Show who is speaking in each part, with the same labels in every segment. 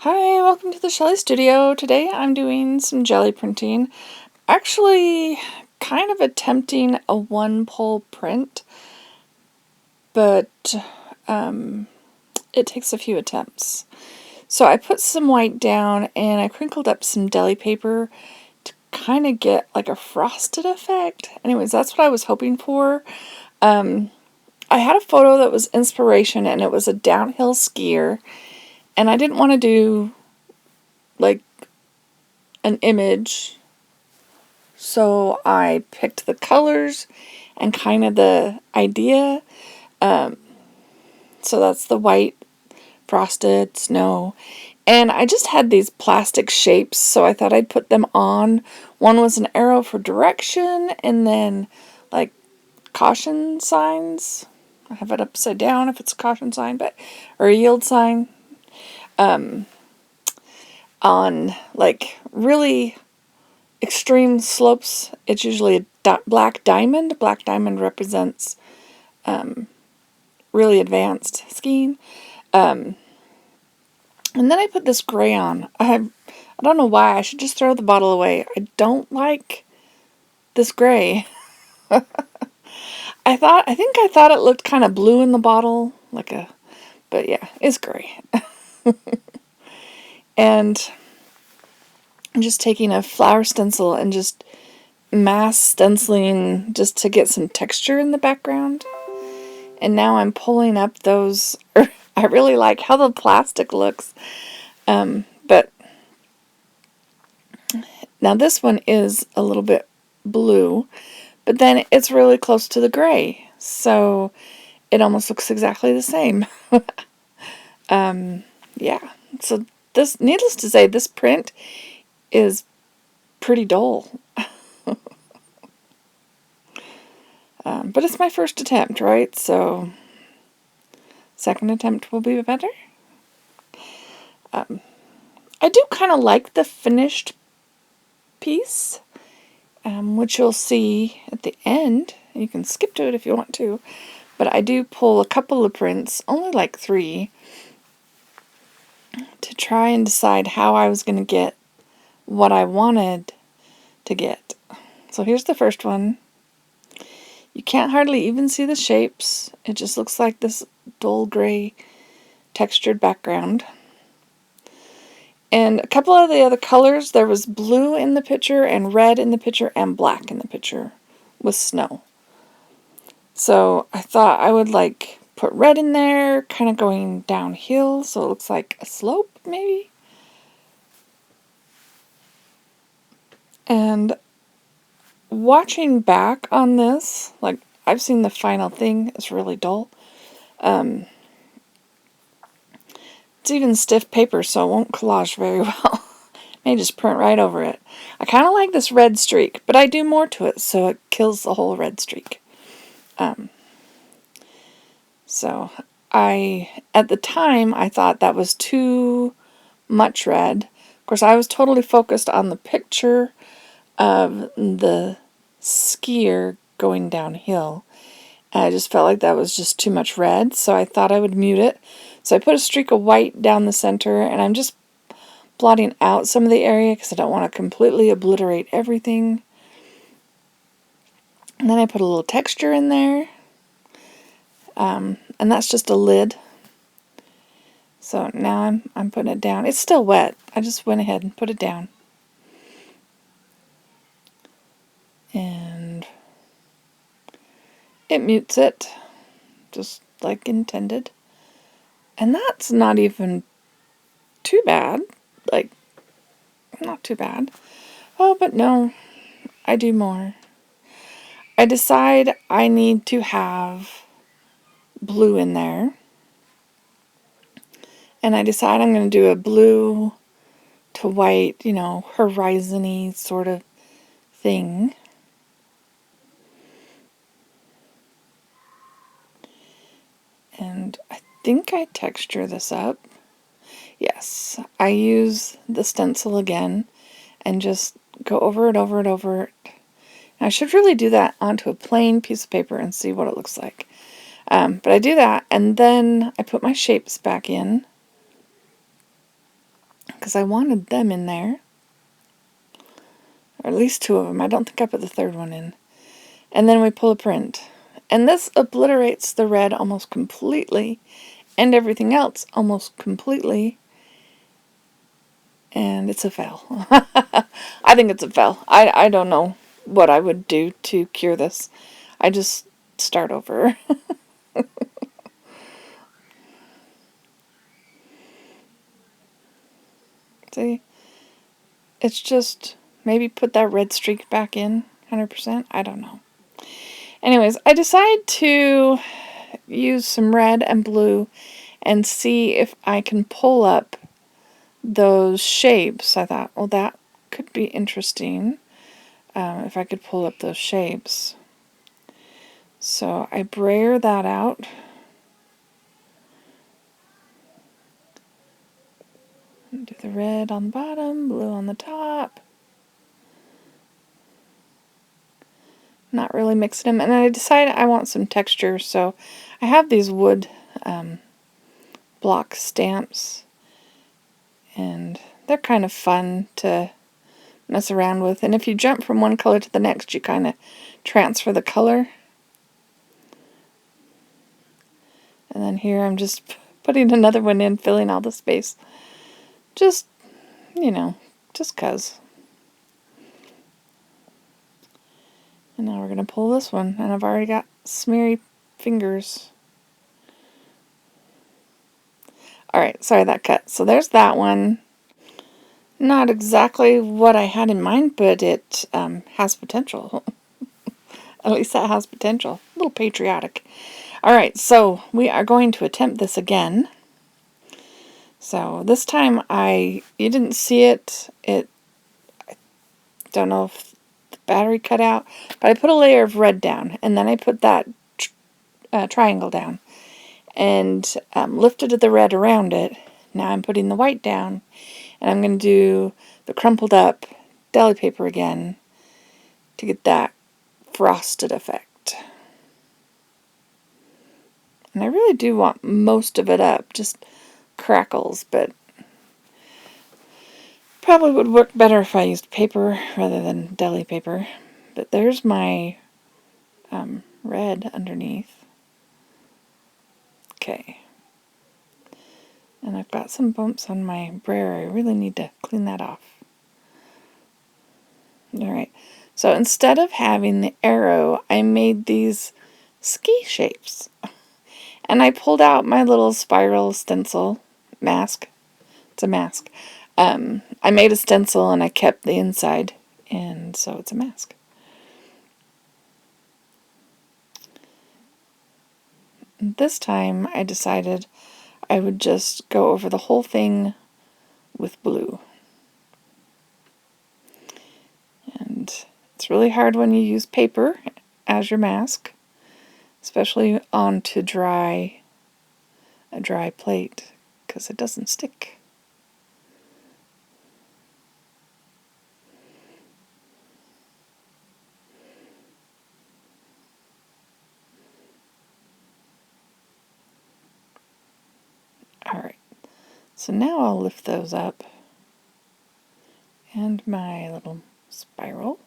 Speaker 1: Hi, welcome to the Shelly Studio. Today I'm doing some jelly printing. Actually, kind of attempting a one-pole print, but it takes a few attempts. So I put some white down and I crinkled up some deli paper to kind of get like a frosted effect. Anyways, that's what I was hoping for. I had a photo that was inspiration and it was a downhill skier, and I didn't want to do like an image. So I picked the colors and kind of the idea. So that's the white frosted snow. And I just had these plastic shapes, so I thought I'd put them on. One was an arrow for direction, and then like caution signs. I have it upside down if it's a caution sign, or a yield sign. On like really extreme slopes, it's usually a black diamond. Black diamond represents really advanced skiing. And then I put this gray on. I don't know why. I should just throw the bottle away. I don't like this gray. I thought it looked kind of blue in the bottle, but yeah, it's gray. And I'm just taking a flower stencil and just mass stenciling just to get some texture in the background. And now I'm pulling up those. I really like how the plastic looks. But now this one is a little bit blue, but then it's really close to the gray. So it almost looks exactly the same. Yeah. So this, needless to say, this print is pretty dull. But it's my first attempt, right? So second attempt will be better. I do kind of like the finished piece, which you'll see at the end. You can skip to it if you want to, but I do pull a couple of prints, only like 3, to try and decide how I was going to get what I wanted to get. So here's the first one. You can't hardly even see the shapes. It just looks like this dull gray textured background. And a couple of the other colors, there was blue in the picture and red in the picture and black in the picture with snow. So I thought I would like put red in there, kind of going downhill, so it looks like a slope maybe. And watching back on this, like I've seen the final thing, it's really dull. It's even stiff paper, so it won't collage very well. May just print right over it. I kind of like this red streak, but I do more to it, so it kills the whole red streak. So at the time, I thought that was too much red. Of course, I was totally focused on the picture of the skier going downhill. And I just felt like that was just too much red, so I thought I would mute it. So I put a streak of white down the center, and I'm just blotting out some of the area because I don't want to completely obliterate everything. And then I put a little texture in there. And that's just a lid. So now I'm putting it down. It's still wet. I just went ahead and put it down. And it mutes it, just like intended. And that's not even too bad. Like, not too bad. Oh, but no, I do more. I decide I need to have blue in there. And I decide I'm going to do a blue to white, horizon-y sort of thing. And I think I texture this up. Yes, I use the stencil again and just go over it, over it, over it. I should really do that onto a plain piece of paper and see what it looks like. But I do that, and then I put my shapes back in. because I wanted them in there. Or at least 2 of them. I don't think I put the 3rd one in. And then we pull a print. And this obliterates the red almost completely and everything else almost completely. And it's a fail. I think it's a fail. I don't know what I would do to cure this. I just start over. See? It's just maybe put that red streak back in 100%. I don't know. Anyways, I decided to use some red and blue and see if I can pull up those shapes. I thought, well, that could be interesting if I could pull up those shapes. So I brayer that out. Do the red on the bottom, blue on the top. Not really mixing them. And I decided I want some texture, so I have these wood block stamps. And they're kind of fun to mess around with. And if you jump from one color to the next, you kind of transfer the color. And then here I'm just putting another one in, filling all the space. Just, just 'cause. And now we're going to pull this one. And I've already got smeary fingers. Alright, sorry that cut. So there's that one. Not exactly what I had in mind, but it has potential. At least that has potential. A little patriotic. Alright, so we are going to attempt this again. So this time you didn't see it. I don't know if the battery cut out, but I put a layer of red down, and then I put that triangle down, and lifted the red around it. Now I'm putting the white down, and I'm going to do the crumpled up deli paper again to get that frosted effect. And I really do want most of it up, just crackles, but probably would work better if I used paper rather than deli paper. But there's my red underneath. Okay. And I've got some bumps on my brayer. I really need to clean that off. Alright. So instead of having the arrow, I made these ski shapes. And I pulled out my little spiral stencil mask. It's a mask. I made a stencil and I kept the inside, and so it's a mask. And this time I decided I would just go over the whole thing with blue. And it's really hard when you use paper as your mask, especially onto a dry plate, because it doesn't stick. Alright, so now I'll lift those up, and my little spiral,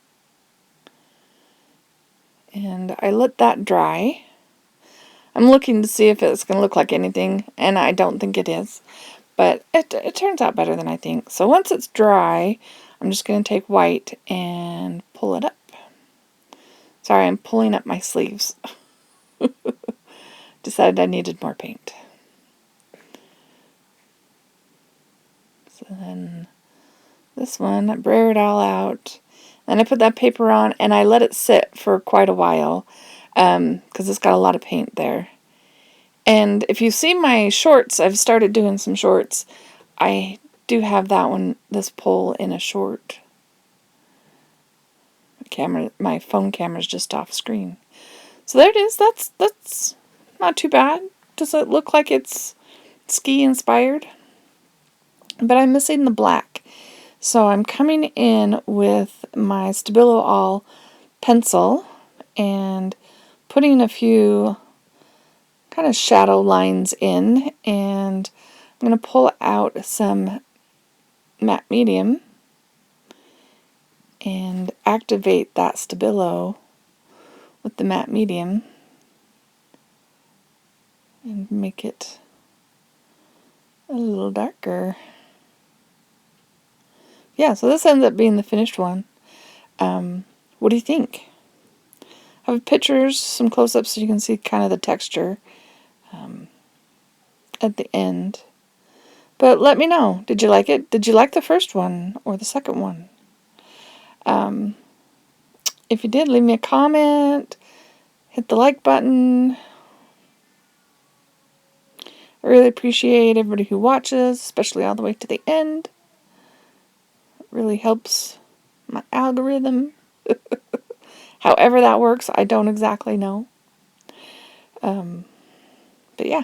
Speaker 1: and I let that dry. I'm looking to see if it's going to look like anything, and I don't think it is, but it turns out better than I think. So once it's dry, I'm just going to take white and pull it up. Sorry, I'm pulling up my sleeves. Decided I needed more paint. So then this one, I brayer it all out. Then I put that paper on and I let it sit for quite a while because it's got a lot of paint there. And if you see my shorts, I've started doing some shorts. I do have that one, this pole in a short. My phone camera's just off screen. So there it is. That's not too bad. Does it look like it's ski inspired? But I'm missing the black. So I'm coming in with my Stabilo All pencil and putting a few kind of shadow lines in, and I'm going to pull out some matte medium and activate that Stabilo with the matte medium and make it a little darker. Yeah, so this ends up being the finished one. What do you think? I have pictures, some close-ups so you can see kind of the texture at the end. But let me know. Did you like it? Did you like the first one or the second one? If you did, leave me a comment. Hit the like button. I really appreciate everybody who watches, especially all the way to the end. It really helps my algorithm. However that works, I don't exactly know. But yeah.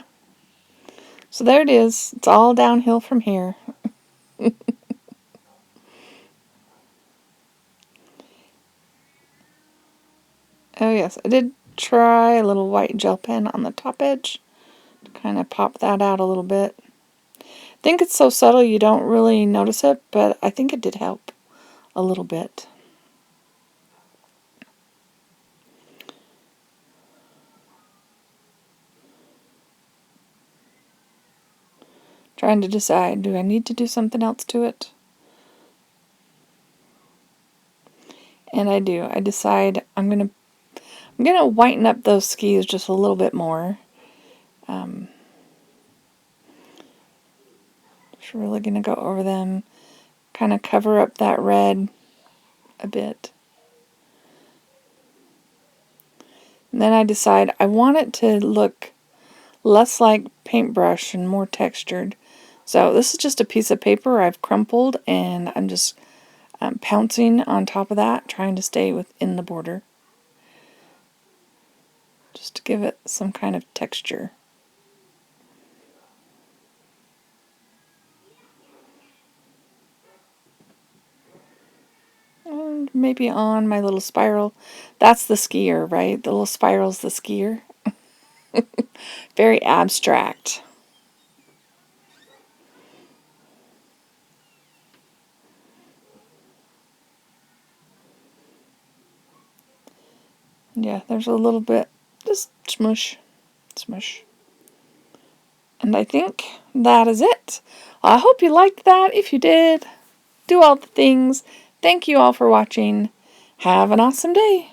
Speaker 1: So there it is. It's all downhill from here. Oh yes, I did try a little white gel pen on the top edge to kind of pop that out a little bit. I think it's so subtle you don't really notice it, but I think it did help a little bit. Trying to decide, do I need to do something else to it? And I do. I decide I'm gonna whiten up those skis just a little bit more. Just really gonna go over them, kind of cover up that red a bit. And then I decide I want it to look less like paintbrush and more textured. So this is just a piece of paper I've crumpled, and I'm just pouncing on top of that, trying to stay within the border. Just to give it some kind of texture. And maybe on my little spiral. That's the skier, right? The little spiral's the skier. Very abstract. Yeah, there's a little bit, just smush, smush. And I think that is it. I hope you liked that. If you did, do all the things. Thank you all for watching. Have an awesome day.